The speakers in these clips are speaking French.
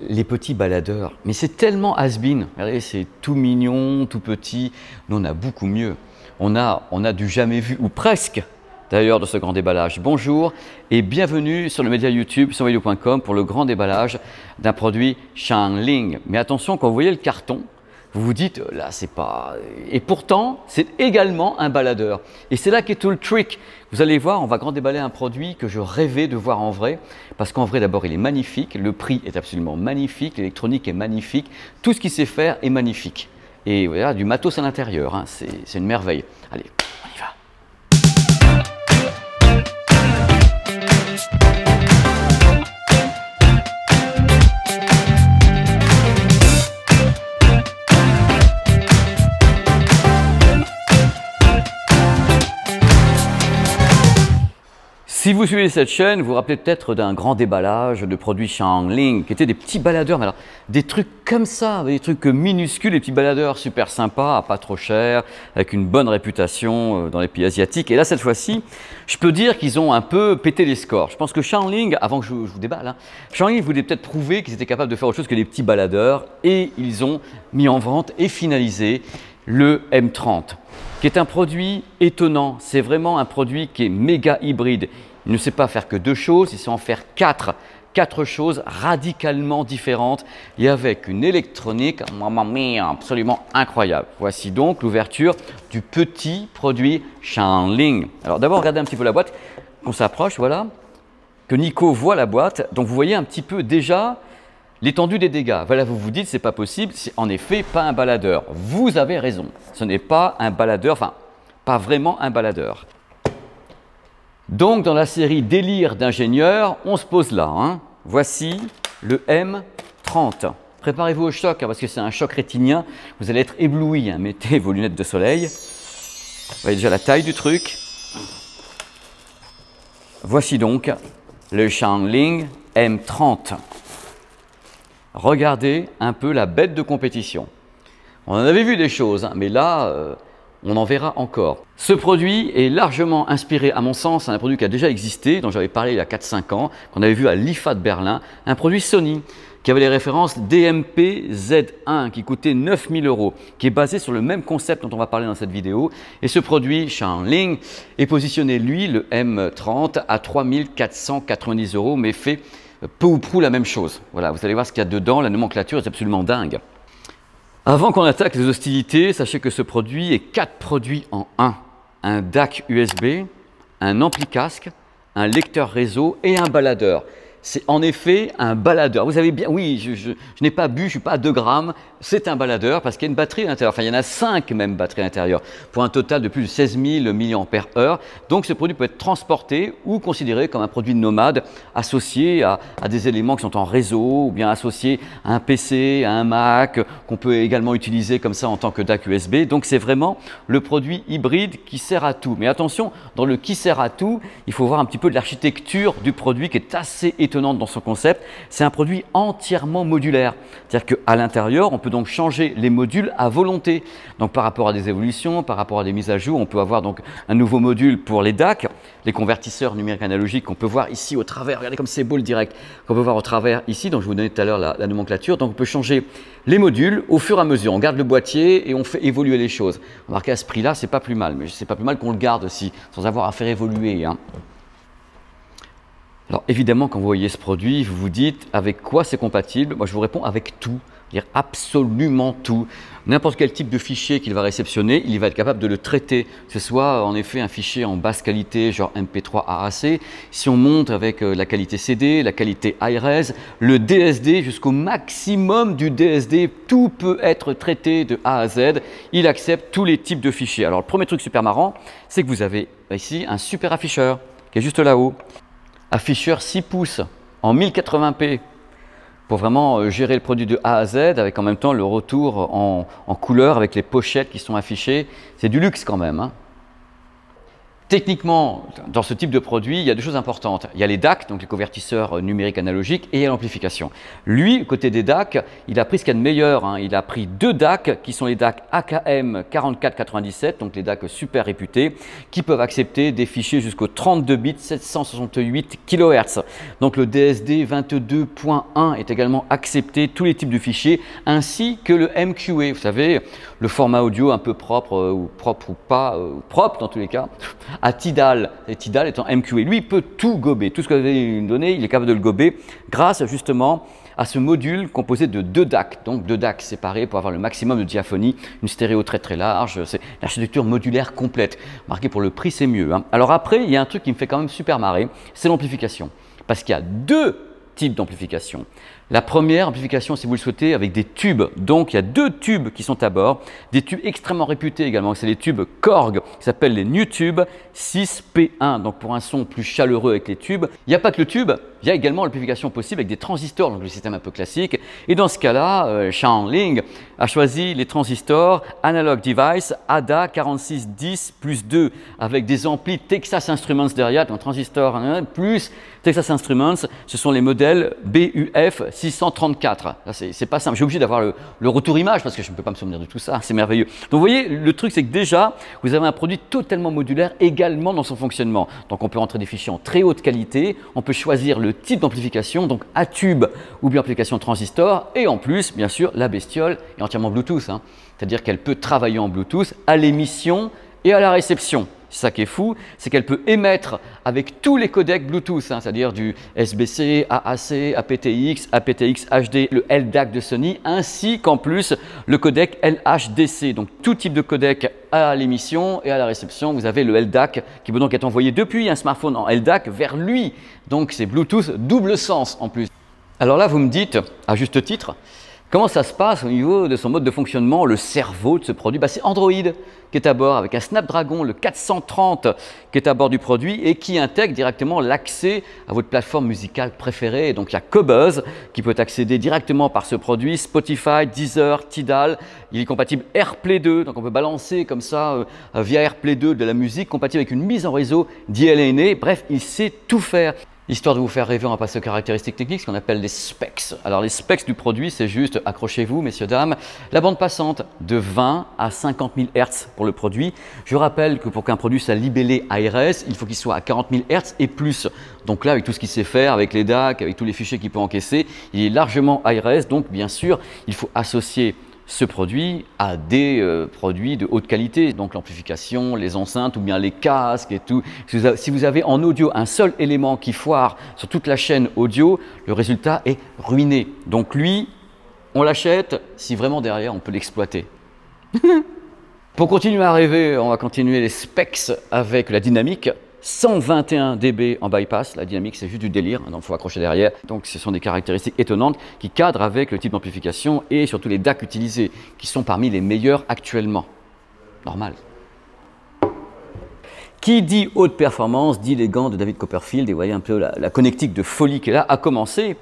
Les petits baladeurs, mais c'est tellement has-been. Regardez, c'est tout mignon, tout petit. Nous, on a beaucoup mieux. On a du jamais vu, ou presque, d'ailleurs, de ce grand déballage. Bonjour et bienvenue sur le média YouTube sonvideo.com pour le grand déballage d'un produit Xiangling. Mais attention, quand vous voyez le carton, vous vous dites, là, c'est pas… Et pourtant, c'est également un baladeur. Et c'est là qu'est tout le trick. Vous allez voir, on va grand déballer un produit que je rêvais de voir en vrai. Parce qu'en vrai, d'abord, il est magnifique. Le prix est absolument magnifique. L'électronique est magnifique. Tout ce qu'il sait faire est magnifique. Et voilà, du matos à l'intérieur, hein, c'est une merveille. Allez, on y va. Si vous suivez cette chaîne, vous vous rappelez peut-être d'un grand déballage de produits Xiangling qui étaient des petits baladeurs, mais alors des trucs comme ça, des trucs minuscules, des petits baladeurs super sympas, pas trop chers, avec une bonne réputation dans les pays asiatiques. Et là, cette fois-ci, je peux dire qu'ils ont un peu pété les scores. Je pense que Xiangling, avant que je vous déballe, hein, Xiangling voulait peut-être prouver qu'ils étaient capables de faire autre chose que les petits baladeurs et ils ont mis en vente et finalisé le M30, qui est un produit étonnant. C'est vraiment un produit qui est méga hybride. Il ne sait pas faire que deux choses, il sait en faire quatre choses radicalement différentes et avec une électronique absolument incroyable. Voici donc l'ouverture du petit produit Xiangling. Alors d'abord, regardez un petit peu la boîte, qu'on s'approche, voilà, que Nico voit la boîte. Donc vous voyez un petit peu déjà l'étendue des dégâts. Voilà, vous vous dites, c'est pas possible, c'est en effet pas un baladeur. Vous avez raison, ce n'est pas un baladeur, enfin, pas vraiment un baladeur. Donc, dans la série Délire d'ingénieur, on se pose là. Hein. Voici le M30. Préparez-vous au choc, hein, parce que c'est un choc rétinien. Vous allez être ébloui. Hein. Mettez vos lunettes de soleil. Vous voyez déjà la taille du truc. Voici donc le Xiangling M30. Regardez un peu la bête de compétition. On en avait vu des choses, hein, mais là… on en verra encore. Ce produit est largement inspiré, à mon sens, d'un produit qui a déjà existé, dont j'avais parlé il y a 4-5 ans, qu'on avait vu à l'IFA de Berlin, un produit Sony qui avait les références DMP Z1 qui coûtait 9 000 €, qui est basé sur le même concept dont on va parler dans cette vidéo. Et ce produit Xiangling est positionné, lui, le M30, à 3 490 €, mais fait peu ou prou la même chose. Voilà, vous allez voir ce qu'il y a dedans, la nomenclature est absolument dingue. Avant qu'on attaque les hostilités, sachez que ce produit est 4 produits en un. Un DAC USB, un ampli casque, un lecteur réseau et un baladeur. C'est en effet un baladeur. Vous avez bien, oui, je n'ai pas bu, je ne suis pas à 2 grammes. C'est un baladeur parce qu'il y a une batterie à l'intérieur. Enfin, il y en a 5 même batteries à l'intérieur pour un total de plus de 16 000 mAh. Donc, ce produit peut être transporté ou considéré comme un produit nomade associé à des éléments qui sont en réseau ou bien associé à un PC, à un Mac, qu'on peut également utiliser comme ça en tant que DAC USB. Donc, c'est vraiment le produit hybride qui sert à tout. Mais attention, dans le qui sert à tout, il faut voir un petit peu de l'architecture du produit qui est assez étonnante dans son concept. C'est un produit entièrement modulaire. C'est-à-dire qu'à l'intérieur, on peut donc changer les modules à volonté. Donc par rapport à des évolutions, par rapport à des mises à jour, on peut avoir donc un nouveau module pour les DAC, les convertisseurs numériques analogiques qu'on peut voir ici au travers. Regardez comme c'est beau le direct. Qu'on peut voir au travers ici. Donc je vous donnais tout à l'heure la nomenclature. Donc on peut changer les modules au fur et à mesure. On garde le boîtier et on fait évoluer les choses. Remarquez à ce prix-là, c'est pas plus mal. Mais c'est pas plus mal qu'on le garde aussi, sans avoir à faire évoluer. Hein. Alors évidemment, quand vous voyez ce produit, vous vous dites avec quoi c'est compatible. Moi, je vous réponds avec tout, c'est-à-dire absolument tout. N'importe quel type de fichier qu'il va réceptionner, il va être capable de le traiter. Que ce soit en effet un fichier en basse qualité, genre MP3 AAC. Si on monte avec la qualité CD, la qualité iRes, le DSD jusqu'au maximum du DSD, tout peut être traité de A à Z. Il accepte tous les types de fichiers. Alors le premier truc super marrant, c'est que vous avez ici un super afficheur qui est juste là-haut. Afficheur 6 pouces en 1080p pour vraiment gérer le produit de A à Z avec en même temps le retour en couleur avec les pochettes qui sont affichées. C'est du luxe quand même. Hein. Techniquement, dans ce type de produit, il y a deux choses importantes. Il y a les DAC, donc les convertisseurs numériques analogiques, et il y a l'amplification. Lui, côté des DAC, il a pris ce qu'il y a de meilleur, hein. Il a pris deux DAC qui sont les DAC AKM 4497, donc les DAC super réputés, qui peuvent accepter des fichiers jusqu'au 32 bits 768 kHz. Donc le DSD 22.1 est également accepté, tous les types de fichiers, ainsi que le MQA, vous savez, le format audio un peu propre ou pas, propre dans tous les cas, à Tidal. Et Tidal étant MQA, lui il peut tout gober, tout ce que vous avez donné, il est capable de le gober grâce justement à ce module composé de deux DAC, donc deux DAC séparés pour avoir le maximum de diaphonie, une stéréo très très large, c'est l'architecture modulaire complète. Marqué pour le prix, c'est mieux, hein. Alors après, il y a un truc qui me fait quand même super marrer, c'est l'amplification, parce qu'il y a deux types d'amplification. La première amplification, si vous le souhaitez, avec des tubes. Donc, il y a deux tubes qui sont à bord, des tubes extrêmement réputés également. C'est les tubes Korg, qui s'appellent les NewTube 6P1. Donc, pour un son plus chaleureux avec les tubes. Il n'y a pas que le tube, il y a également l'amplification possible avec des transistors, donc le système un peu classique. Et dans ce cas-là, Shanling a choisi les transistors Analog Device ADA 4610+2 avec des amplis Texas Instruments derrière, donc transistor plus Texas Instruments. Ce sont les modèles BUF 634. Là, c'est pas simple. J'ai obligé d'avoir le retour image parce que je ne peux pas me souvenir de tout ça. C'est merveilleux. Donc, vous voyez, le truc, c'est que déjà, vous avez un produit totalement modulaire également dans son fonctionnement. Donc, on peut rentrer des fichiers en très haute qualité. On peut choisir le type d'amplification, donc à tube ou bien amplification transistor. Et en plus, bien sûr, la bestiole est entièrement Bluetooth, hein. C'est-à-dire qu'elle peut travailler en Bluetooth à l'émission et à la réception. C'est ça qui est fou, c'est qu'elle peut émettre avec tous les codecs Bluetooth, hein, c'est-à-dire du SBC, AAC, aptX, aptX HD, le LDAC de Sony, ainsi qu'en plus le codec LHDC. Donc tout type de codec à l'émission et à la réception, vous avez le LDAC qui peut donc être envoyé depuis un smartphone en LDAC vers lui. Donc c'est Bluetooth double sens en plus. Alors là, vous me dites, à juste titre, comment ça se passe au niveau de son mode de fonctionnement, le cerveau de ce produit? C'est Android qui est à bord avec un Snapdragon, le 430 qui est à bord du produit et qui intègre directement l'accès à votre plateforme musicale préférée. Et donc il y a Qobuz qui peut accéder directement par ce produit, Spotify, Deezer, Tidal. Il est compatible AirPlay 2, donc on peut balancer comme ça via AirPlay 2 de la musique, compatible avec une mise en réseau DLNA. Bref, il sait tout faire. Histoire de vous faire rêver, on va passer aux caractéristiques techniques, ce qu'on appelle les specs. Alors les specs du produit, c'est juste, accrochez-vous messieurs, dames, la bande passante de 20 à 50 000 Hz pour le produit. Je rappelle que pour qu'un produit soit libellé ARS, il faut qu'il soit à 40 000 Hz et plus. Donc là, avec tout ce qu'il sait faire, avec les DAC, avec tous les fichiers qu'il peut encaisser, il est largement ARS. Donc bien sûr, il faut associer ce produit à des produits de haute qualité, donc l'amplification, les enceintes ou bien les casques et tout. Si vous avez en audio un seul élément qui foire sur toute la chaîne audio, le résultat est ruiné. Donc lui, on l'achète si vraiment derrière on peut l'exploiter. Pour continuer à rêver, on va continuer les specs avec la dynamique. 121 dB en bypass, la dynamique c'est juste du délire, donc il faut accrocher derrière. Donc ce sont des caractéristiques étonnantes qui cadrent avec le type d'amplification et surtout les DAC utilisés, qui sont parmi les meilleurs actuellement. Normal. Qui dit haute performance, dit les gants de David Copperfield, et vous voyez un peu la connectique de folie qui est là, à commencer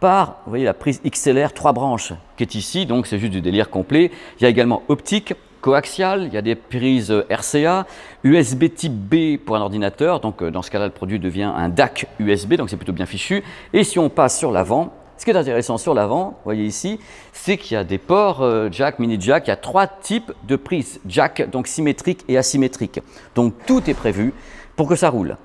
par, vous voyez la prise XLR 3 branches qui est ici, donc c'est juste du délire complet. Il y a également optique, coaxial, il y a des prises RCA, USB type B pour un ordinateur, donc dans ce cas-là, le produit devient un DAC USB, donc c'est plutôt bien fichu. Et si on passe sur l'avant, ce qui est intéressant sur l'avant, vous voyez ici, c'est qu'il y a des ports jack, mini jack, il y a 3 types de prises jack, donc symétriques et asymétriques. Donc tout est prévu pour que ça roule.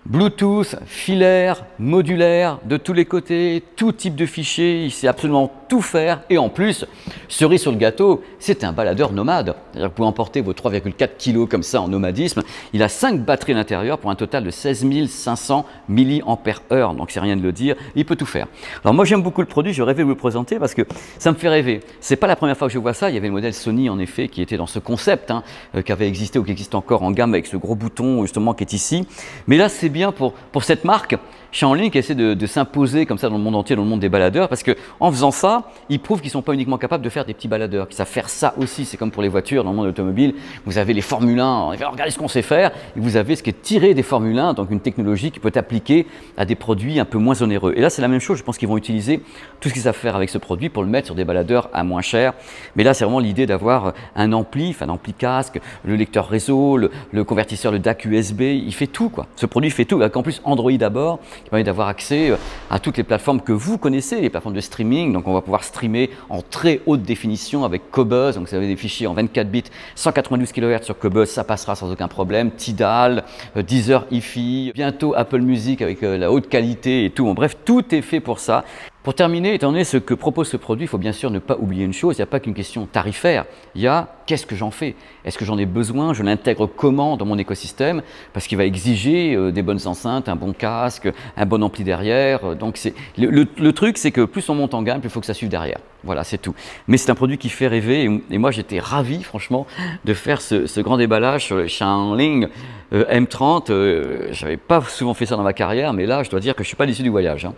Bluetooth, filaire, modulaire, de tous les côtés, tout type de fichier, il sait absolument tout faire. Et en plus, cerise sur le gâteau, c'est un baladeur nomade. C'est-à-dire que vous pouvez emporter vos 3,4 kg comme ça en nomadisme. Il a 5 batteries à l'intérieur pour un total de 16 500 mAh. Donc c'est rien de le dire, il peut tout faire. Alors moi j'aime beaucoup le produit, je rêvais de vous le présenter parce que ça me fait rêver. C'est pas la première fois que je vois ça, il y avait le modèle Sony en effet qui était dans ce concept, hein, qui avait existé ou qui existe encore en gamme avec ce gros bouton justement qui est ici. Mais là c'est bien pour cette marque. Chainlink essaie de s'imposer comme ça dans le monde entier, dans le monde des baladeurs, parce qu'en faisant ça, ils prouvent qu'ils ne sont pas uniquement capables de faire des petits baladeurs, qu'ils savent faire ça aussi. C'est comme pour les voitures, dans le monde automobile, vous avez les Formule 1, regardez ce qu'on sait faire, et vous avez ce qui est tiré des Formule 1, donc une technologie qui peut être appliquée à des produits un peu moins onéreux. Et là, c'est la même chose, je pense qu'ils vont utiliser tout ce qu'ils savent faire avec ce produit pour le mettre sur des baladeurs à moins cher. Mais là, c'est vraiment l'idée d'avoir un ampli casque, le lecteur réseau, le convertisseur, le DAC USB, il fait tout quoi. Ce produit fait tout, avec en plus Android d'abord, qui permet d'avoir accès à toutes les plateformes que vous connaissez, les plateformes de streaming. Donc on va pouvoir streamer en très haute définition avec Qobuz, donc vous avez des fichiers en 24 bits, 192 kHz sur Qobuz, ça passera sans aucun problème. Tidal, Deezer, hi-fi, bientôt Apple Music avec la haute qualité et tout. Bon, bref, tout est fait pour ça. Pour terminer, étant donné ce que propose ce produit, il faut bien sûr ne pas oublier une chose, il n'y a pas qu'une question tarifaire, il y a qu'est-ce que j'en fais? Est-ce que j'en ai besoin? Je l'intègre comment dans mon écosystème? Parce qu'il va exiger des bonnes enceintes, un bon casque, un bon ampli derrière. Donc le truc, c'est que plus on monte en gamme, plus il faut que ça suive derrière. Voilà, c'est tout. Mais c'est un produit qui fait rêver et moi j'étais ravi franchement de faire ce grand déballage sur le Chainlink M30. Je n'avais pas souvent fait ça dans ma carrière, mais là je dois dire que je ne suis pas déçu du voyage, hein.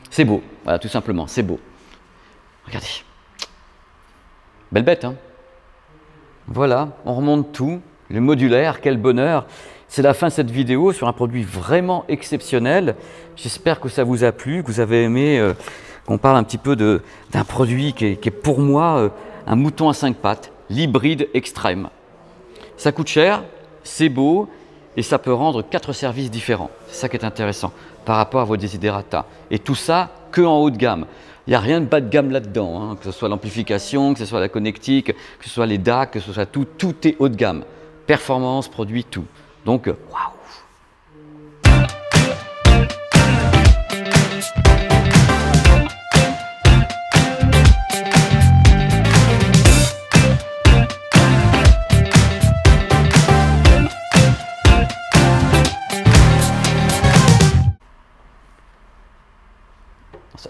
C'est beau, voilà, tout simplement, c'est beau. Regardez. Belle bête, hein? Voilà, on remonte tout. Le modulaire, quel bonheur. C'est la fin de cette vidéo sur un produit vraiment exceptionnel. J'espère que ça vous a plu, que vous avez aimé qu'on parle un petit peu d'un produit qui est pour moi un mouton à 5 pattes, l'hybride extrême. Ça coûte cher, c'est beau et ça peut rendre 4 services différents. C'est ça qui est intéressant par rapport à vos desiderata. Et tout ça que en haut de gamme. Il n'y a rien de bas de gamme là-dedans, hein, que ce soit l'amplification, que ce soit la connectique, que ce soit les DAC, que ce soit tout est haut de gamme. Performance, produit, tout. Donc, waouh!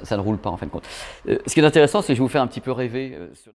Ça ne roule pas en fin de compte. Ce qui est intéressant, c'est que je vais vous faire un petit peu rêver.